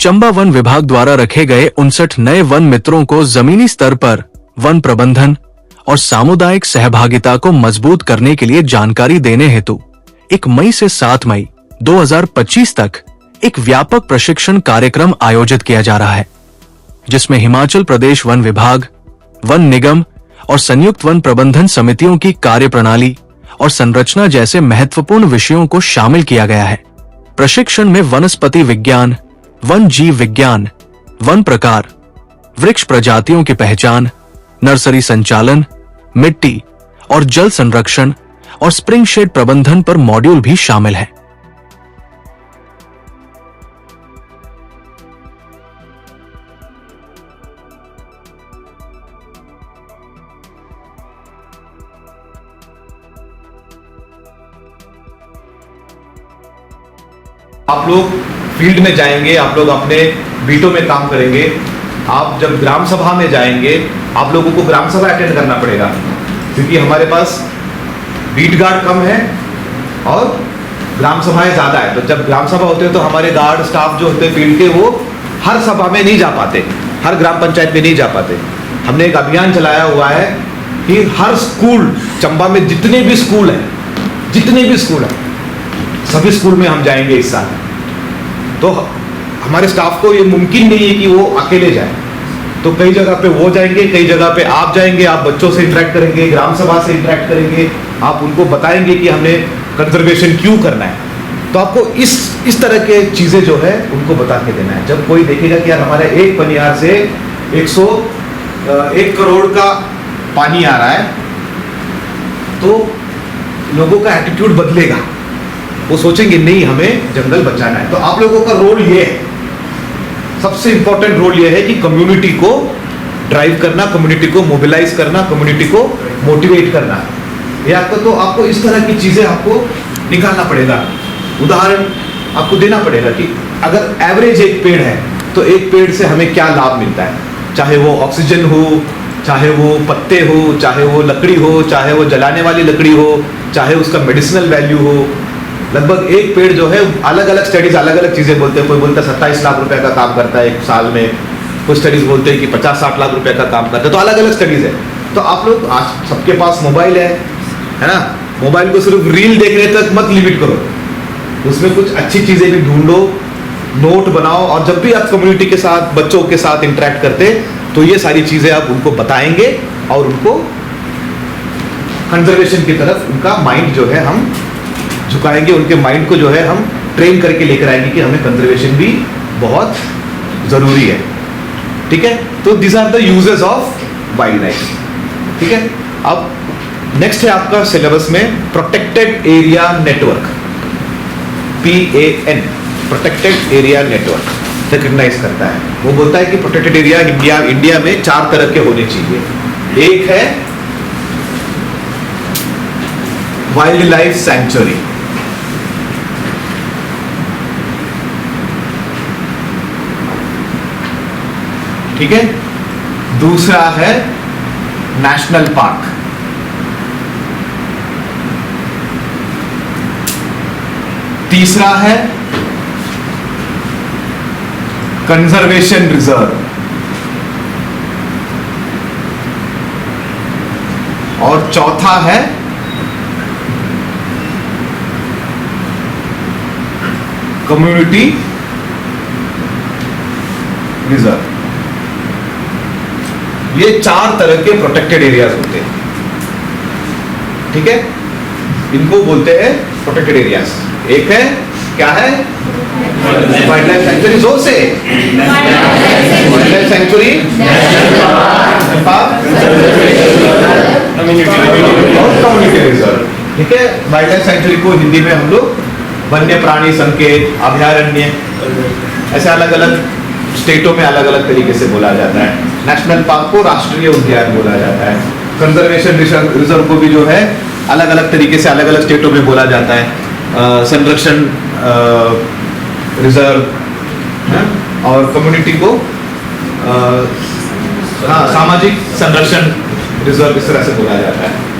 Chamba one विभाग द्वारा रखे गए 59 नए वन मित्रों को जमीनी स्तर पर वन प्रबंधन और सामुदायिक सहभागिता को मजबूत करने के लिए जानकारी देने हेतु 1 मई से 7 मई 2025 तक एक व्यापक प्रशिक्षण कार्यक्रम आयोजित किया जा रहा है, जिसमें हिमाचल प्रदेश वन विभाग, वन निगम और संयुक्त वन प्रबंधन समितियों की कार्यप्रणाली और संरचना जैसे महत्वपूर्ण विषयों को शामिल किया गया है। प्रशिक्षण में वनस्पति विज्ञान, वन जीव विज्ञान, वन प्रकार, वृक्ष प्रजातियों की पहचान, नर्सरी संचालन, मिट्टी और जल संरक्षण और स्प्रिंग शेड प्रबंधन पर मॉड्यूल भी शामिल है। आप लोग फील्ड में जाएंगे, आप लोग अपने बीटों में काम करेंगे। आप जब ग्राम सभा में जाएंगे, आप लोगों को ग्राम सभा अटेंड करना पड़ेगा, क्योंकि हमारे पास बीट गार्ड कम है और ग्राम सभाएं ज़्यादा है। तो जब ग्राम सभा होते हैं तो हमारे गार्ड स्टाफ जो होते हैं फील्ड के, वो हर सभा में नहीं जा पाते, हर ग्राम पंचायत में नहीं जा पाते। हमने एक अभियान चलाया हुआ है कि हर स्कूल, चंबा में जितने भी स्कूल हैं, सभी स्कूल में हम जाएंगे इस साल। तो हमारे स्टाफ को ये मुमकिन नहीं है कि वो अकेले जाए, तो कई जगह पे वो जाएंगे, कई जगह पे आप जाएंगे, आप बच्चों से इंटरेक्ट करेंगे, ग्राम सभा से इंटरेक्ट करेंगे, आप उनको बताएंगे कि हमने कंजर्वेशन क्यों करना है। तो आपको इस तरह के चीज़ें जो है उनको बता के देना है। जब कोई देखेगा कि यार हमारे एक पनियार से 101 करोड़ का पानी आ रहा है, तो लोगों का एटीट्यूड बदलेगा, वो सोचेंगे नहीं हमें जंगल बचाना है। तो आप लोगों का रोल ये है, सबसे इंपॉर्टेंट रोल ये है कि कम्युनिटी को ड्राइव करना, कम्युनिटी को मोबिलाइज करना, कम्युनिटी को मोटिवेट करना। ये आपको इस तरह की चीजें आपको निकालना पड़ेगा। उदाहरण आपको देना पड़ेगा कि अगर एवरेज एक पेड़ है तो एक पेड़ से हमें क्या लाभ मिलता है, चाहे वो ऑक्सीजन हो, चाहे वो पत्ते हो, चाहे वो लकड़ी हो, चाहे वो जलाने वाली लकड़ी हो, चाहे उसका मेडिसिनल वैल्यू हो। लगभग एक पेड़ जो है, अलग अलग स्टडीज अलग अलग चीज़ें बोलते हैं। कोई बोलता है 27 लाख रुपए का काम करता है एक साल में, कुछ स्टडीज बोलते हैं कि 50-60 लाख रुपए का काम करता है। तो अलग अलग स्टडीज है। तो आप लोग आज सबके पास मोबाइल है ना, मोबाइल को सिर्फ रील देखने तक मत लिमिट करो, उसमें कुछ अच्छी चीज़ें भी ढूंढो, नोट बनाओ, और जब भी आप कम्युनिटी के साथ, बच्चों के साथ इंटरेक्ट करते तो ये सारी चीज़ें आप उनको बताएंगे और उनको कंजर्वेशन की तरफ उनका माइंड जो है हम झुकाएंगे, उनके माइंड को जो है हम ट्रेन करके लेकर आएंगे कि हमें कंजर्वेशन भी बहुत ज़रूरी है। ठीक है, तो this are the uses of wildlife. ठीक है, अब नेक्स्ट है आपका सिलेबस में protected area network, PAN, protected area network recognize करता है। वो बोलता है कि प्रोटेक्टेड एरिया इंडिया में 4 तरह के होने चाहिए। एक है वाइल्ड लाइफ सैंक्चुरी, ठीक है। दूसरा है नेशनल पार्क, तीसरा है कंजर्वेशन रिजर्व, और चौथा है कम्युनिटी रिजर्व। ये 4 तरह के प्रोटेक्टेड एरियाज होते हैं। ठीक है, इनको बोलते हैं प्रोटेक्टेड एरियाज। एक है, क्या है, वाइल्ड लाइफ सैंक्चुरी। जोर से, wild life sanctuary, community reserve. ठीक है, वाइल्ड लाइफ सैंक्चुरी को हिंदी में हम लोग वन्य प्राणी संकेत, अभयारण्य, ऐसे अलग अलग स्टेटों में अलग अलग तरीके से बोला जाता है। नेशनल पार्क को राष्ट्रीय उद्यान बोला जाता है। कंजर्वेशन रिजर्व को भी जो है अलग अलग तरीके से अलग अलग स्टेटों में बोला जाता है। संरक्षण रिजर्व, और कम्युनिटी को सामाजिक संरक्षण रिजर्व, इस तरह से बोला जाता है।